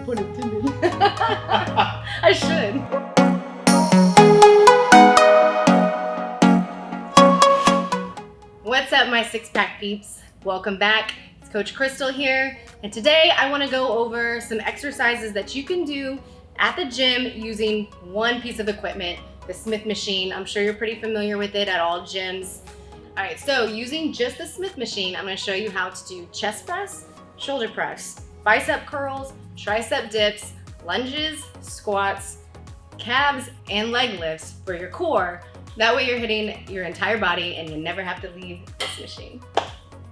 pun intended. I should. What's up, my six-pack peeps? Welcome back. It's Coach Crystal here, and today I want to go over some exercises that you can do at the gym using one piece of equipment, the Smith machine. I'm sure you're pretty familiar with it at all gyms. All right, so using just the Smith machine, I'm going to show you how to do chest press, shoulder press, bicep curls, tricep dips, lunges, squats, calves, and leg lifts for your core. That way you're hitting your entire body and you never have to leave this machine.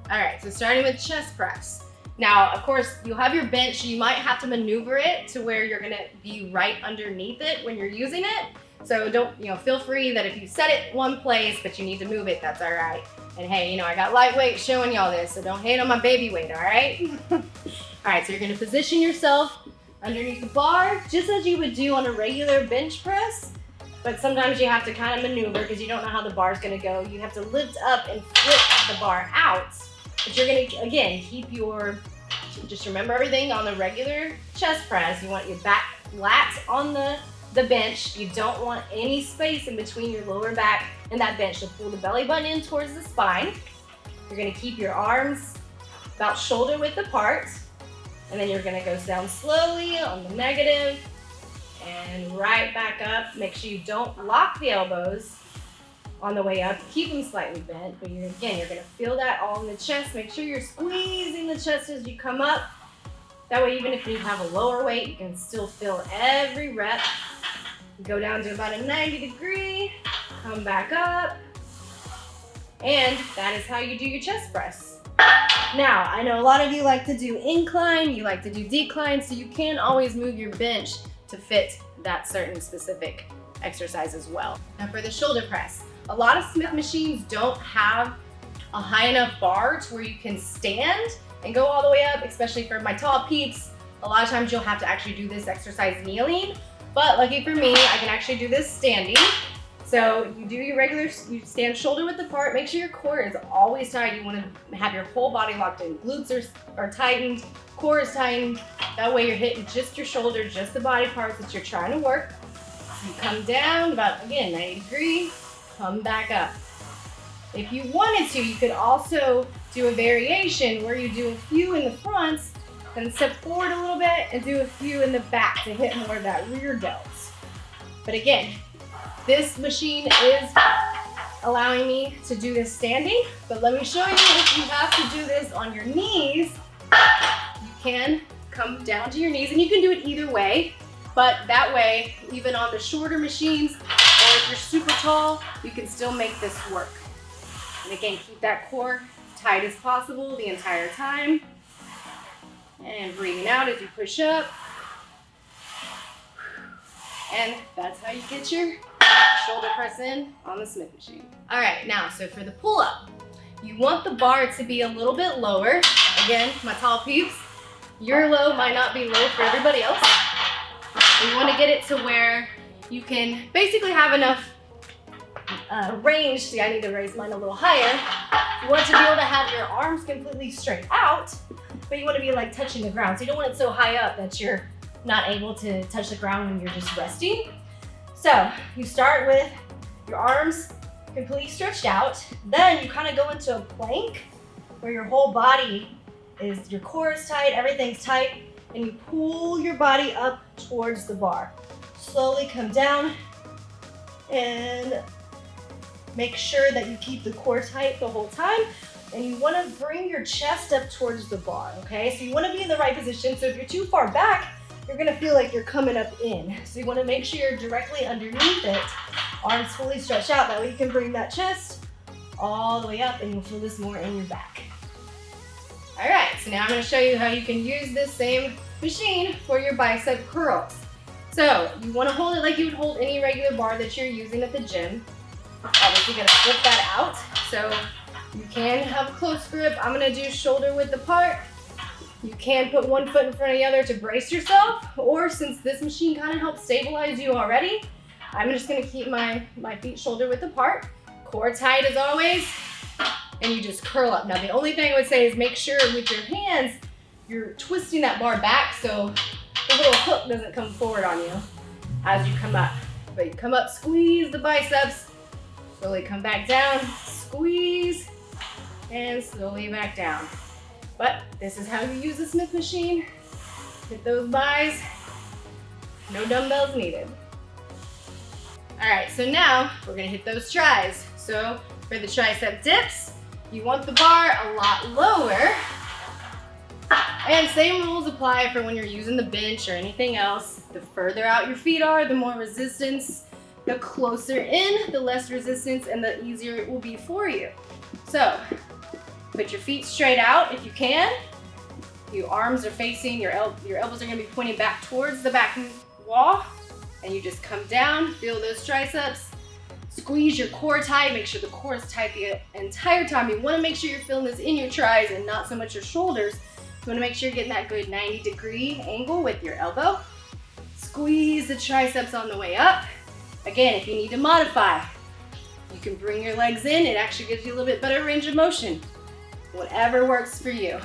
All right, so starting with chest press. Now, of course, you'll have your bench. You might have to maneuver it to where you're gonna be right underneath it when you're using it. So don't, feel free that if you set it one place, but you need to move it, that's all right. And hey, I got lightweight showing y'all this, so don't hate on my baby weight, all right? All right, so you're gonna position yourself underneath the bar, just as you would do on a regular bench press. But sometimes you have to kind of maneuver because you don't know how the bar is going to go. You have to lift up and flip the bar out. But you're going to, again, just remember everything on the regular chest press. You want your back flat on the bench. You don't want any space in between your lower back and that bench. So pull the belly button in towards the spine. You're going to keep your arms about shoulder width apart. And then you're going to go down slowly on the negative. And right back up. Make sure you don't lock the elbows on the way up. Keep them slightly bent, but you're gonna feel that all in the chest. Make sure you're squeezing the chest as you come up. That way, even if you have a lower weight, you can still feel every rep. Go down to about a 90 degree, come back up, and that is how you do your chest press. Now, I know a lot of you like to do incline, you like to do decline, so you can always move your bench to fit that certain specific exercise as well. Now for the shoulder press, a lot of Smith machines don't have a high enough bar to where you can stand and go all the way up, especially for my tall peeps. A lot of times you'll have to actually do this exercise kneeling, but lucky for me, I can actually do this standing. So you do your you stand shoulder width apart, make sure your core is always tight. You want to have your whole body locked in. Glutes are tightened, core is tightened. That way you're hitting just your shoulder, just the body parts that you're trying to work. So you come down about, again, 90 degrees, come back up. If you wanted to, you could also do a variation where you do a few in the front, then step forward a little bit and do a few in the back to hit more of that rear delt. But again, this machine is allowing me to do this standing, but let me show you if you have to do this on your knees, you can come down to your knees, and you can do it either way, but that way, even on the shorter machines, or if you're super tall, you can still make this work. And again, keep that core tight as possible the entire time. And breathing out as you push up. And that's how you get your shoulder press in on the Smith machine. All right, now, so for the pull-up, you want the bar to be a little bit lower. Again, my tall peeps, your low might not be low for everybody else. You want to get it to where you can basically have enough range. See, I need to raise mine a little higher. You want to be able to have your arms completely straight out, but you want to be like touching the ground. So you don't want it so high up that you're not able to touch the ground when you're just resting. So you start with your arms completely stretched out. Then you kind of go into a plank where your whole body is, your core is tight, everything's tight, and you pull your body up towards the bar. Slowly come down and make sure that you keep the core tight the whole time. And you want to bring your chest up towards the bar, okay? So you want to be in the right position. So if you're too far back, you're gonna feel like you're coming up in. So you wanna make sure you're directly underneath it, arms fully stretched out. That way you can bring that chest all the way up and you'll feel this more in your back. All right, so now I'm gonna show you how you can use this same machine for your bicep curls. So you wanna hold it like you would hold any regular bar that you're using at the gym. Obviously, you're gonna flip that out. So you can have a close grip. I'm gonna do shoulder width apart. You can put one foot in front of the other to brace yourself, or since this machine kind of helps stabilize you already, I'm just gonna keep my feet shoulder width apart, core tight as always, and you just curl up. Now the only thing I would say is make sure with your hands, you're twisting that bar back, so the little hook doesn't come forward on you as you come up. But you come up, squeeze the biceps, slowly come back down, squeeze, and slowly back down. But this is how you use the Smith machine. Hit those buys, no dumbbells needed. All right, so now we're gonna hit those tries. So for the tricep dips, you want the bar a lot lower. And same rules apply for when you're using the bench or anything else. The further out your feet are, the more resistance. The closer in, the less resistance, and the easier it will be for you. So put your feet straight out if you can. Your arms are facing, your elbows are gonna be pointing back towards the back wall. And you just come down, feel those triceps. Squeeze your core tight, make sure the core is tight the entire time. You wanna make sure you're feeling this in your tris and not so much your shoulders. You wanna make sure you're getting that good 90-degree angle with your elbow. Squeeze the triceps on the way up. Again, if you need to modify, you can bring your legs in. It actually gives you a little bit better range of motion. Whatever works for you.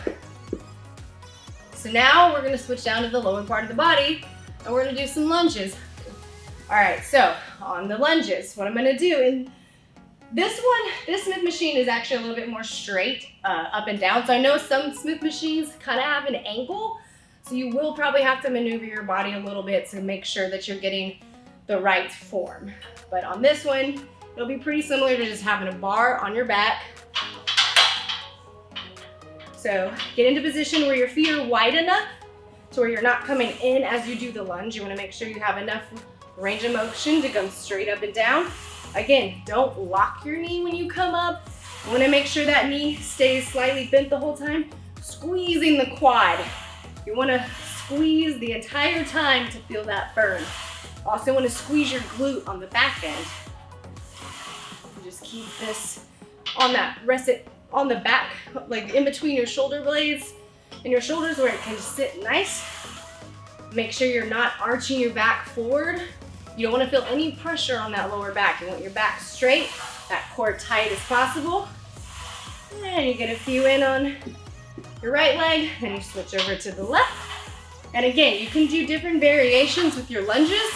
So now we're gonna switch down to the lower part of the body and we're gonna do some lunges. All right, so on the lunges, what I'm gonna do, and this Smith machine is actually a little bit more straight up and down. So I know some Smith machines kind of have an angle, so you will probably have to maneuver your body a little bit to make sure that you're getting the right form. But on this one, it'll be pretty similar to just having a bar on your back. So get into position where your feet are wide enough to where you're not coming in as you do the lunge. You wanna make sure you have enough range of motion to go straight up and down. Again, don't lock your knee when you come up. You wanna make sure that knee stays slightly bent the whole time. Squeezing the quad. You wanna squeeze the entire time to feel that burn. Also wanna squeeze your glute on the back end. Just keep this on that, rest it on the back, like in between your shoulder blades and your shoulders where it can sit nice. Make sure you're not arching your back forward. You don't want to feel any pressure on that lower back. You want your back straight, that core tight as possible. And you get a few in on your right leg, and you switch over to the left. And again, you can do different variations with your lunges.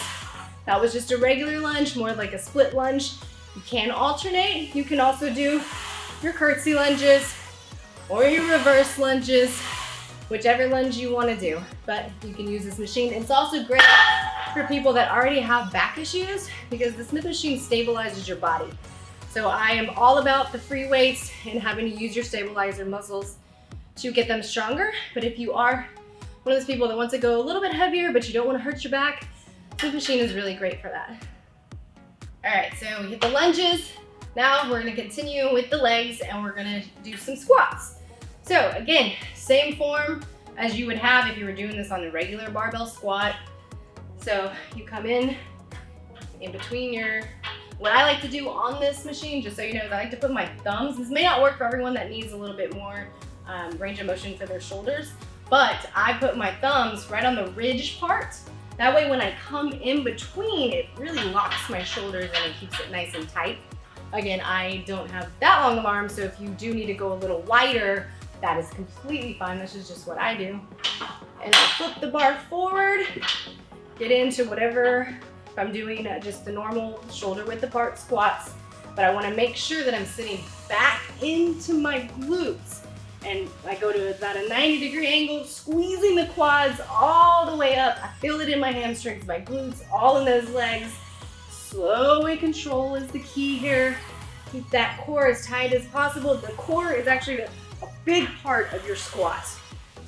That was just a regular lunge, more like a split lunge. You can alternate. You can also do your curtsy lunges or your reverse lunges, whichever lunge you want to do. But you can use this machine. It's also great for people that already have back issues because the Smith machine stabilizes your body. So I am all about the free weights and having to use your stabilizer muscles to get them stronger. But if you are one of those people that wants to go a little bit heavier but you don't want to hurt your back, the machine is really great for that. All right, so we hit the lunges. Now we're gonna continue with the legs and we're gonna do some squats. So again, same form as you would have if you were doing this on a regular barbell squat. So you come in between what I like to do on this machine, just so you know, is I like to put my thumbs. This may not work for everyone that needs a little bit more range of motion for their shoulders, but I put my thumbs right on the ridge part. That way when I come in between, it really locks my shoulders and it keeps it nice and tight. Again, I don't have that long of arms, so if you do need to go a little wider, that is completely fine. This is just what I do. And I flip the bar forward, get into whatever, if I'm doing just the normal shoulder width apart squats, but I wanna make sure that I'm sitting back into my glutes. And I go to about a 90-degree angle, squeezing the quads all the way up. I feel it in my hamstrings, my glutes, all in those legs. Slow and control is the key here. Keep that core as tight as possible. The core is actually a big part of your squat.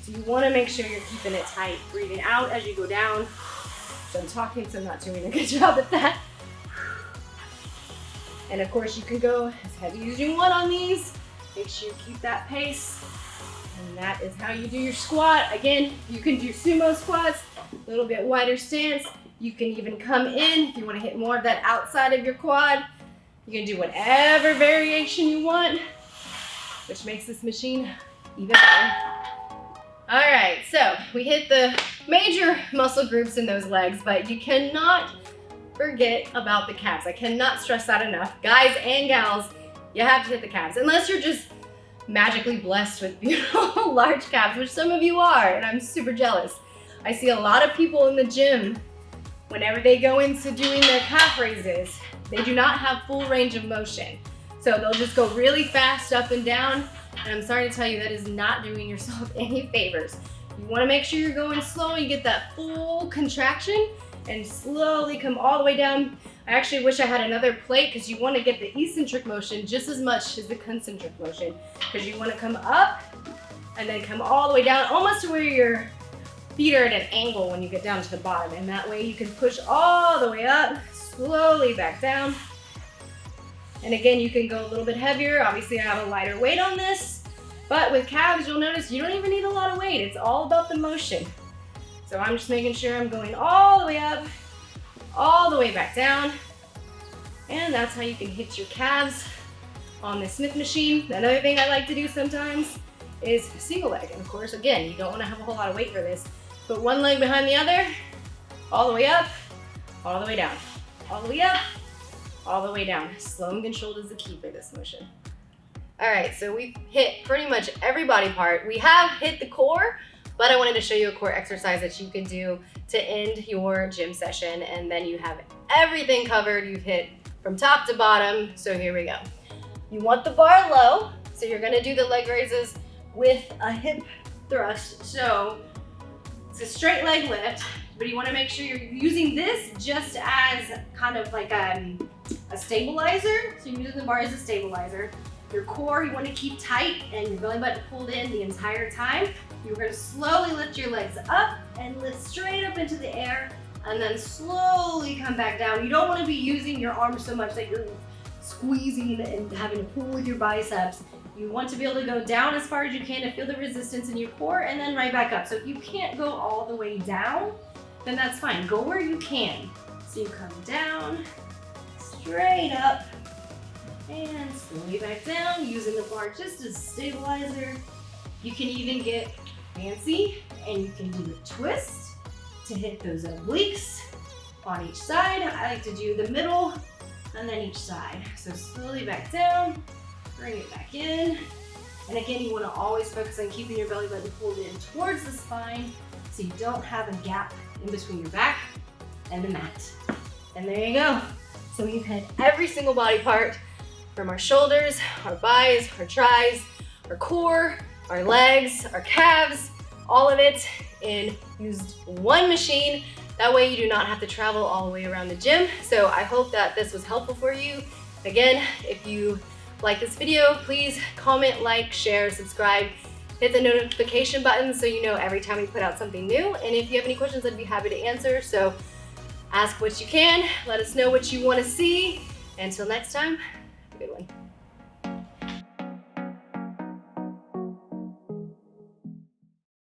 So you wanna make sure you're keeping it tight. Breathing out as you go down. So I'm talking, so I'm not doing a good job at that. And of course you can go as heavy as you want on these. Make sure you keep that pace. And that is how you do your squat. Again, you can do sumo squats, a little bit wider stance. You can even come in if you want to hit more of that outside of your quad. You can do whatever variation you want, which makes this machine even better. All right, so we hit the major muscle groups in those legs, but you cannot forget about the calves. I cannot stress that enough. Guys and gals, you have to hit the calves, unless you're just magically blessed with beautiful large calves, which some of you are, and I'm super jealous. I see a lot of people in the gym, whenever they go into doing their calf raises, they do not have full range of motion. So they'll just go really fast up and down. And I'm sorry to tell you, that is not doing yourself any favors. You wanna make sure you're going slow, you get that full contraction and slowly come all the way down. I actually wish I had another plate because you wanna get the eccentric motion just as much as the concentric motion, because you wanna come up and then come all the way down, almost to where your feet are at an angle when you get down to the bottom. And that way you can push all the way up, slowly back down. And again, you can go a little bit heavier. Obviously I have a lighter weight on this, but with calves, you'll notice you don't even need a lot of weight. It's all about the motion. So I'm just making sure I'm going all the way up, all the way back down. And that's how you can hit your calves on the Smith machine. Another thing I like to do sometimes is single leg. And of course, again, you don't want to have a whole lot of weight for this. Put one leg behind the other, all the way up, all the way down, all the way up, all the way down. Slow and controlled is the key for this motion. All right, so we've hit pretty much every body part. We have hit the core, but I wanted to show you a core exercise that you can do to end your gym session, and then you have everything covered. You've hit from top to bottom. So here we go. You want the bar low, so you're gonna do the leg raises with a hip thrust. So it's a straight leg lift, but you wanna make sure you're using this just as kind of like a stabilizer. So you're using the bar as a stabilizer. Your core, you wanna keep tight and your belly button pulled in the entire time. You're gonna slowly lift your legs up and lift straight up into the air, and then slowly come back down. You don't wanna be using your arms so much that you're squeezing and having to pull with your biceps. You want to be able to go down as far as you can to feel the resistance in your core, and then right back up. So if you can't go all the way down, then that's fine. Go where you can. So you come down, straight up, and slowly back down, using the bar just as a stabilizer. You can even get fancy, and you can do a twist to hit those obliques on each side. I like to do the middle and then each side. So slowly back down, bring it back in. And again, you wanna always focus on keeping your belly button pulled in towards the spine so you don't have a gap in between your back and the mat. And there you go. So we've hit every single body part, from our shoulders, our buys, our tries, our core, our legs, our calves, all of it in used one machine. That way you do not have to travel all the way around the gym. So I hope that this was helpful for you. Again, if you like this video, please comment, like, share, subscribe, hit the notification button so you know every time we put out something new. And if you have any questions, I'd be happy to answer. So ask what you can, let us know what you want to see. Until next time, have a good one.